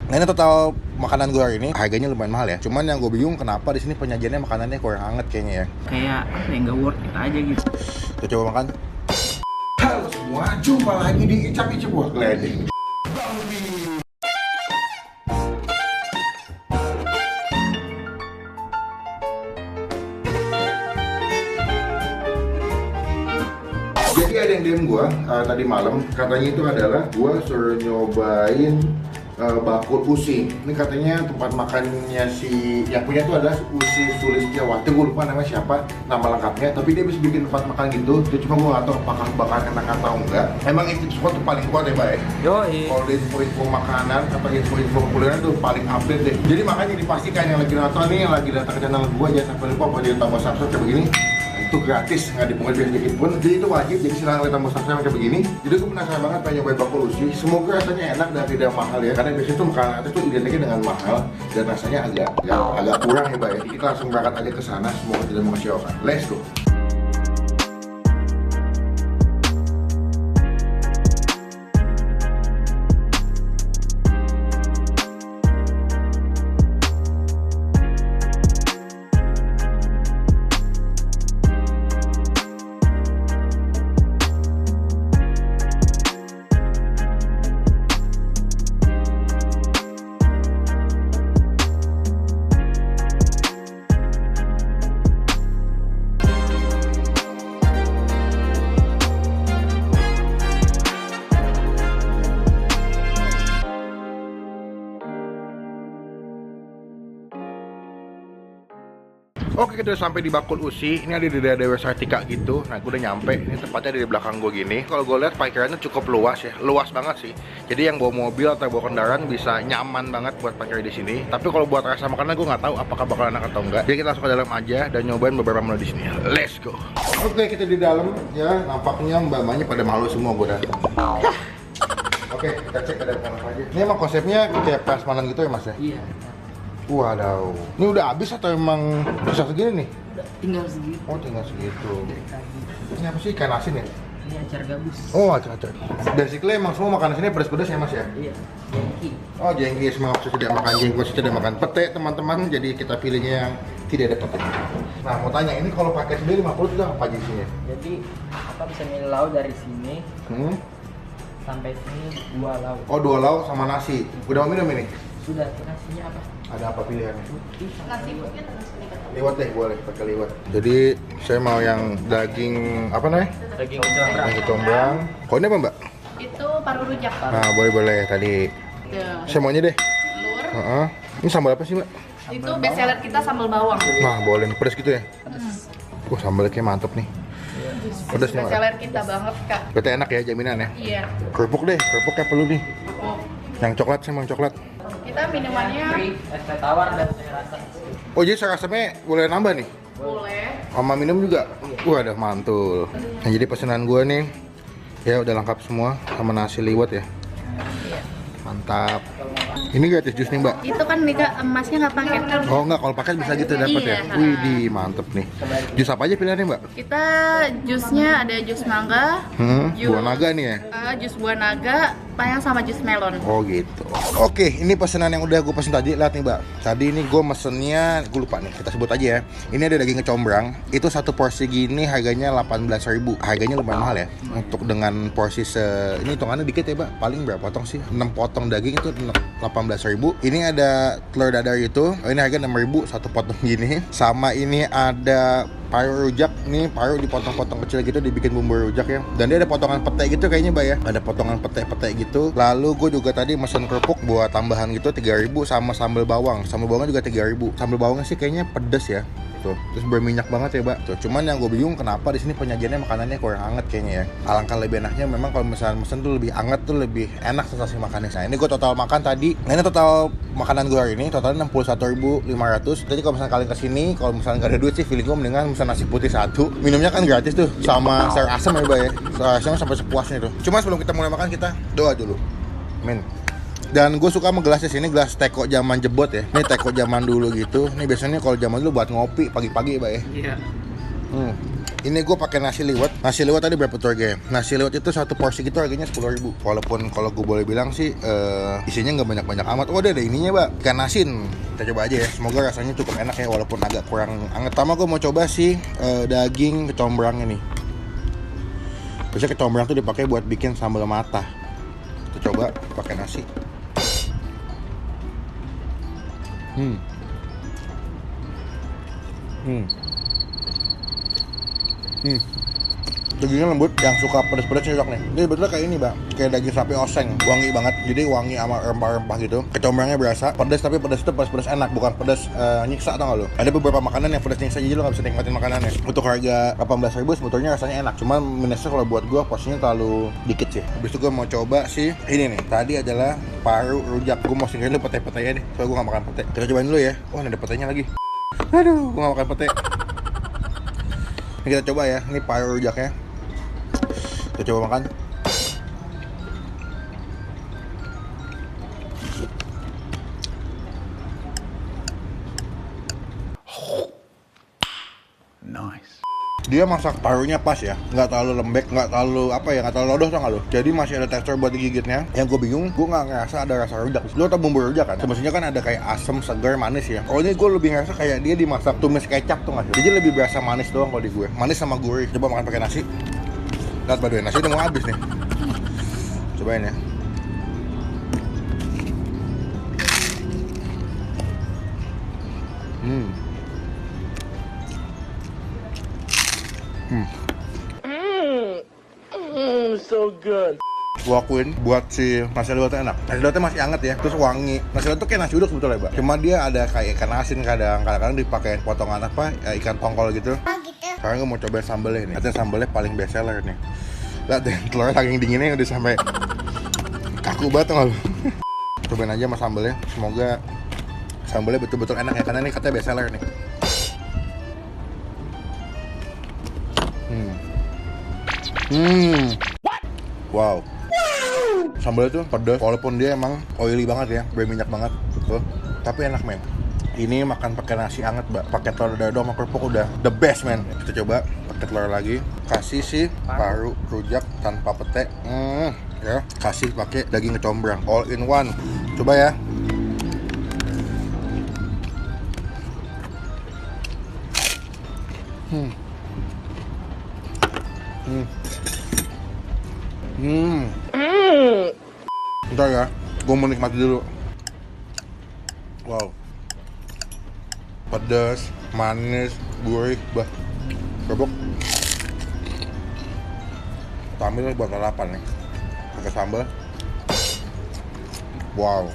Nah ini total makanan gue hari ini, harganya lumayan mahal ya. Cuman yang gue bingung kenapa di sini penyajiannya makanannya kurang hangat kayaknya ya. Kayak apa ya, nggak worth it aja gitu. Kita coba makan. Halo semua, jumpa lagi di Icap-Icap Buah Geledek. Jadi ada yang DM gue tadi malam, katanya itu adalah gue suruh nyobain bakul Usi. Ini katanya tempat makannya si yang punya itu adalah Usi Sulistiawati. Gue lupa namanya siapa, nama lengkapnya. Tapi dia bisa bikin tempat makan gitu. Cuma gue nggak tahu apakah bakal enak atau enggak. Emang itu spot tuh paling kuat ya, Mbak? Yoi. Kalau di info-info makanan atau info-info kulineran tuh paling update deh. Jadi makanya dipastikan yang lagi nonton nih, yang lagi datang ke channel gue, jangan sampai lupa pada tombol subscribe kayak begini. Itu gratis, nggak dipungut biaya sedikit pun, jadi itu wajib. Jadi silahkan klik tombol subscribe kayak begini. Jadi gue penasaran banget pengen nyobain bakul Usi. Semoga rasanya enak dan tidak mahal ya, karena biasanya tuh makanan itu identiknya dengan mahal dan rasanya agak kurang ya, Mbak ya. Jadi kita langsung berangkat aja ke sana, semoga tidak mengecewakan. Let's go. Oke, kita udah sampai di bakul Usi. Ini ada di daerah Dewa Sartika gitu. Nah, gue udah nyampe. Ini tempatnya ada di belakang gue gini. Kalau gue lihat parkirannya cukup luas ya, luas banget sih. Jadi yang bawa mobil atau bawa kendaraan bisa nyaman banget buat parkir di sini. Tapi kalau buat rasa makanan gue nggak tahu apakah bakal enak atau enggak. Jadi kita langsung ke dalam aja dan nyobain beberapa menu di sini. Let's go. Oke, kita di dalam ya. Nampaknya mbak-mbaknya pada malu semua gue dah. Oke, kita cek ada apa aja. Ini emang konsepnya kayak prasmanan gitu ya, Mas ya? Iya. Waduh, ini udah habis atau emang bisa segini nih? Udah tinggal segitu. Oh, tinggal segitu. Dari tadi. Ini apa sih, ikan asin ya? Ini acar gabus. Oh, acar-acar. Basically emang semua makanan sini pedas-pedas ya, Mas ya? Iya. Jengki. Oh, jengki, semua maksud tidak makan jengkol, tidak makan pete, teman-teman. Jadi kita pilihnya yang tidak ada pete. Nah, mau tanya, ini kalau pakai sendiri 50 itu apa aja isinya? Jadi apa bisa milih lauk dari sini sampai sini 2 lauk. Oh, 2 lauk sama nasi. Udah mau minum ini? Sudah. Nasinya apa? Ada apa pilihannya? Putih. Nasi putih atau nasi liwet? Liwet deh, boleh pakai liwet. Jadi saya mau yang daging apa namanya? Daging kecombrang. Daging kecombrang. Kalau ini apa, Mbak? Itu paru rujak. Nah, boleh tadi. Tuh. Saya maunya deh. Telur. Ini sambal apa sih, Mbak? Itu best seller kita sambal bawang. Nah, boleh pedas gitu ya? Wah, sambalnya kayak mantep nih. Pedas nih, Best Mbak. seller kita banget, Kak. Berarti enak ya jaminan ya? Iya. Kerupuk deh, kerupuknya perlu nih. Oh. Yang coklat, saya mau yang coklat. Kita minumannya Es teh tawar dan teh rasa. Oh, jadi saya rasamnya boleh nambah nih? boleh. Sama minum juga? Wah, ada mantul. Nah, jadi pesanan gue nih, ya udah lengkap semua sama nasi liwet ya. Mantap. Ini gratis jus nih, Mbak? Itu kan Nika emasnya nggak paket. Oh enggak, kalau paket bisa gitu dapat ya? Iya. Wih, di mantep nih. Jus apa aja pilihannya, Mbak? Kita jusnya ada jus mangga, Buah naga nih ya? jus buah naga, payang sama jus melon. Oh gitu. Oke, ini pesanan yang udah gue pesen tadi. Lihat nih, Mbak. Tadi ini gue mesennya, gue lupa nih, kita sebut aja ya. Ini ada daging kecombrang. Itu satu porsi gini harganya 18.000. Harganya lumayan mahal ya. Untuk dengan porsi ini hitungannya dikit ya, Mbak. Paling berapa potong sih? 6 potong daging itu 18.000. Ini ada telur dadar itu. Oh, ini harga 6.000 satu potong gini. Sama ini ada paru rujak nih, paru dipotong-potong kecil gitu, dibikin bumbu rujak ya. Dan dia ada potongan pete gitu kayaknya, Mbak ya. Ada potongan pete-pete gitu. Lalu gue juga tadi mesen kerupuk buat tambahan gitu 3.000 sama sambal bawang. Sambal bawangnya juga 3.000. Sambal bawangnya sih kayaknya pedes ya. Tuh, terus berminyak banget ya, Mbak. Tuh, cuman yang gue bingung kenapa di sini penyajiannya makanannya kurang hangat kayaknya ya. Alangkah lebih enaknya memang kalau misalnya mesen tuh lebih hangat tuh lebih enak sensasi makannya. Nah, ini gue total makan tadi. Nah, ini total makanan gue hari ini totalnya 61.500. Jadi kalau misalnya kalian kesini, kalau misalnya nggak ada duit sih, feeling gue mendingan pesan nasi putih satu. Minumnya kan gratis tuh sama sayur asam ya, Mbak ya. Sayur asamnya sampai sepuasnya tuh. Cuma sebelum kita mulai makan kita doa dulu. Amin. Dan gue suka sama gelasnya sini, gelas teko zaman jebot ya. Ini teko zaman dulu gitu. Ini biasanya kalau zaman dulu buat ngopi pagi-pagi, Mbak ya. Iya. Ini gue pakai nasi liwet. Nasi liwet tadi berapa tuh harganya? Nasi liwet itu satu porsi gitu harganya 10.000. Walaupun kalau gue boleh bilang sih isinya nggak banyak-banyak amat. Oh, ada ininya, Mbak. Ikan asin. Kita coba aja ya. Semoga rasanya cukup enak ya walaupun agak kurang anget. Pertama gue mau coba sih daging kecombrangnya nih. Biasanya kecombrang tuh dipakai buat bikin sambal mata. Kita coba pakai nasi. Dagingnya lembut, yang suka pedas-pedas cocok nih. Ini betul kayak ini, Bang. Kayak daging sapi oseng, wangi banget. Jadi wangi sama rempah-rempah gitu. Kecombrangnya berasa pedas, tapi pedas itu pedas enak, bukan pedas nyiksa, tau gak lo? Ada beberapa makanan yang pedas nyiksa, jadi lo gak bisa nikmatin makanannya. Untuk harga 18.000 sebetulnya rasanya enak. Cuman minusnya kalau buat gue porsinya terlalu dikit sih. Habis itu gue mau coba sih ini nih. Tadi adalah paru rujak. Gue mau singkirin dulu pete-petenya deh. Soalnya gue gak makan pete. Kita cobain dulu ya. Oh, ini ada petenya lagi. Aduh, gue gak makan pete. Ini kita coba ya. Ini paru rujaknya. Kita coba makan. Nice. Dia masak parunya pas ya, nggak terlalu lembek, nggak terlalu apa ya, nggak terlalu lodoh tau nggak lo. Jadi masih ada tekstur buat digigitnya. Yang gue bingung, gue nggak ngerasa ada rasa rujak. Lo tau bumbu rujak kan? Semestinya kan ada kayak asam, segar, manis ya. Kalau ini gue lebih ngerasa kayak dia dimasak tumis kecap tuh nggak sih? Jadi lebih berasa manis doang kalau di gue. Manis sama gurih. Coba makan pakai nasi. Lihat baduin, nasi udah mau habis nih. Cobain ya. So good. Gua akuin buat si nasi liwetnya enak. Nasi liwetnya masih anget ya, terus wangi. Nasi liwet tuh kayak nasi uduk sebetulnya, Mbak. Cuma dia ada kayak ikan asin kadang-kadang dipakai potongan apa, ikan tongkol gitu. Sekarang gue mau cobain sambelnya nih. Katanya sambelnya paling best seller nih. Lihat deh, telurnya saking dinginnya udah sampai kaku banget nggak lu? Cobain aja sama sambelnya. Semoga sambelnya betul-betul enak ya, karena ini katanya best seller nih. Wow. Sambalnya tuh pedas, walaupun dia emang oily banget ya, berminyak banget, tuh. Tapi enak men. Ini makan pakai nasi anget, Mbak. Pakai telur dado sama kerupuk udah the best men. Kita coba pakai telur lagi. Kasih sih paru rujak tanpa pete. Ya, kasih pakai daging kecombrang all in one. Coba ya. Bentar ya, gue mau nikmati dulu. Wow, pedas, manis, gurih, bah, kerupuk. Tampil buat lalapan nih, pakai sambal. Wow.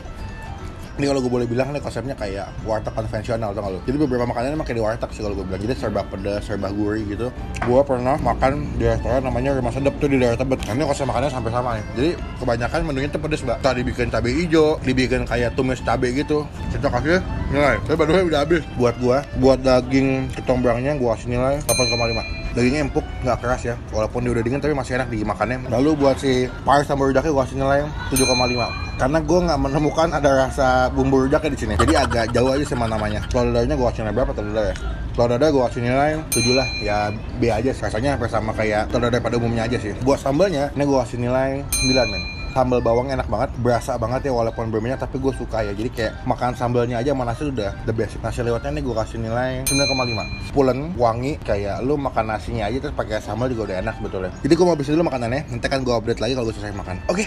Ini kalau gue boleh bilang nih konsepnya kayak warteg konvensional tau gak lo? Jadi beberapa makanan emang kayak di warteg sih kalau gue bilang. Jadi serba pedas, serba gurih gitu. Gue pernah makan di restoran namanya Rumah Sedap tuh di daerah Tebet. Nah, ini konsep makanannya sampai sama nih. Jadi kebanyakan menunya tuh pedas, Mbak. Tadi dibikin cabai hijau, dibikin kayak tumis cabai gitu. Kita kasih nilai. Tapi barunya udah habis. Buat gue, buat daging ketombrangnya gue kasih nilai 8,5. Dagingnya empuk, nggak keras ya. Walaupun dia udah dingin tapi masih enak dimakannya. Lalu buat si paru sama rujaknya gue kasih nilai 7,5. Karena gue nggak menemukan ada rasa bumbu rujaknya di sini. Jadi agak jauh aja sama namanya. Telur dadanya gue kasih nilai berapa telur dadanya? Telur dada gue kasih nilai 7 lah. Ya B aja sih. Rasanya hampir sama kayak telur dada pada umumnya aja sih. Buat sambalnya, ini gue kasih nilai 9 men. Sambal bawang enak banget, berasa banget ya walaupun berminyak, tapi gue suka ya. Jadi kayak makan sambalnya aja sama nasi udah the best. Nasi liwetnya nih gue kasih nilai 9,5. Pulen, wangi, kayak lu makan nasinya aja terus pakai sambal juga udah enak sebetulnya. Jadi gue mau habisin dulu makanannya, nanti kan gue update lagi kalau gue selesai makan. Oke.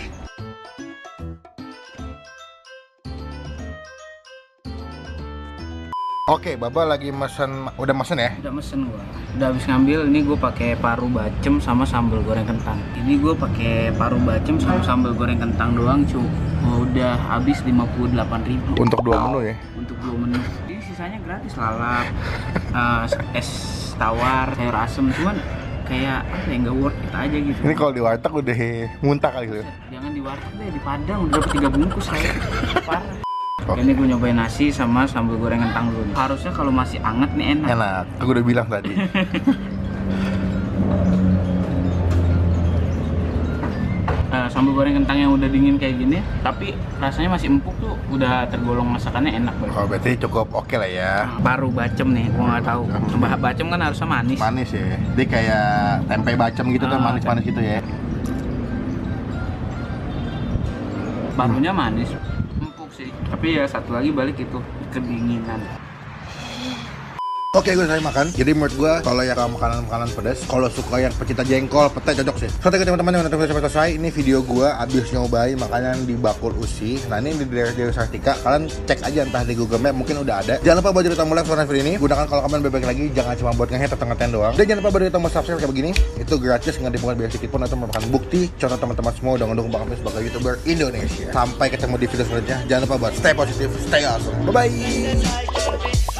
Oke, Baba lagi mesen, udah mesen ya? Udah mesen gua. Udah habis ngambil, ini gua pakai paru bacem sama sambal goreng kentang. Ini gua pakai paru bacem sama sambal goreng kentang doang, udah habis 58.000. Untuk 2 menu ya? Untuk 2 menu. Ini sisanya gratis, lalap, es tawar, sayur asem, cuman kayak apa ya, nggak worth it aja gitu. Ini kalau di warteg udah muntah kali gitu. Jangan di warteg deh, di Padang udah dapat 3 bungkus saya. Parah. Ini gue nyobain nasi sama sambal goreng kentang dulu. Harusnya kalau masih anget nih enak. Enak, aku udah bilang tadi. Sambal goreng kentang yang udah dingin kayak gini, tapi rasanya masih empuk tuh, udah tergolong masakannya enak banget. Oh, berarti cukup oke lah ya. Paru bacem nih, gua nggak tahu. Bacem kan harusnya manis. Manis ya. Dia kayak tempe bacem gitu tuh, manis-manis gitu ya. Parunya manis, empuk sih. Tapi ya satu lagi balik itu kedinginan. Oke, gue selesai makan. Jadi menurut gue, kalau yang makanan-makanan pedas, kalau suka yang pecinta jengkol, petai cocok sih. So, teman-teman yang nonton sampai selesai, ini video gue abis nyobain makanan di Bakul Usi. Nah, ini di daerah Sartika. Kalian cek aja entah di Google Map, mungkin udah ada. Jangan lupa buat jadi tombol like share video ini. Gunakan kalau kalian bebek lagi, jangan cuma buat nge-hit atau nge-ten doang. Dan jangan lupa buat jadi tombol subscribe kayak begini. Itu gratis, nggak dipungut biaya sedikit pun. Itu merupakan bukti contoh teman-teman semua udah ngedukung Bang Hafiz sebagai YouTuber Indonesia. Sampai ketemu di video selanjutnya. Jangan lupa buat stay positif, stay awesome. Bye-bye.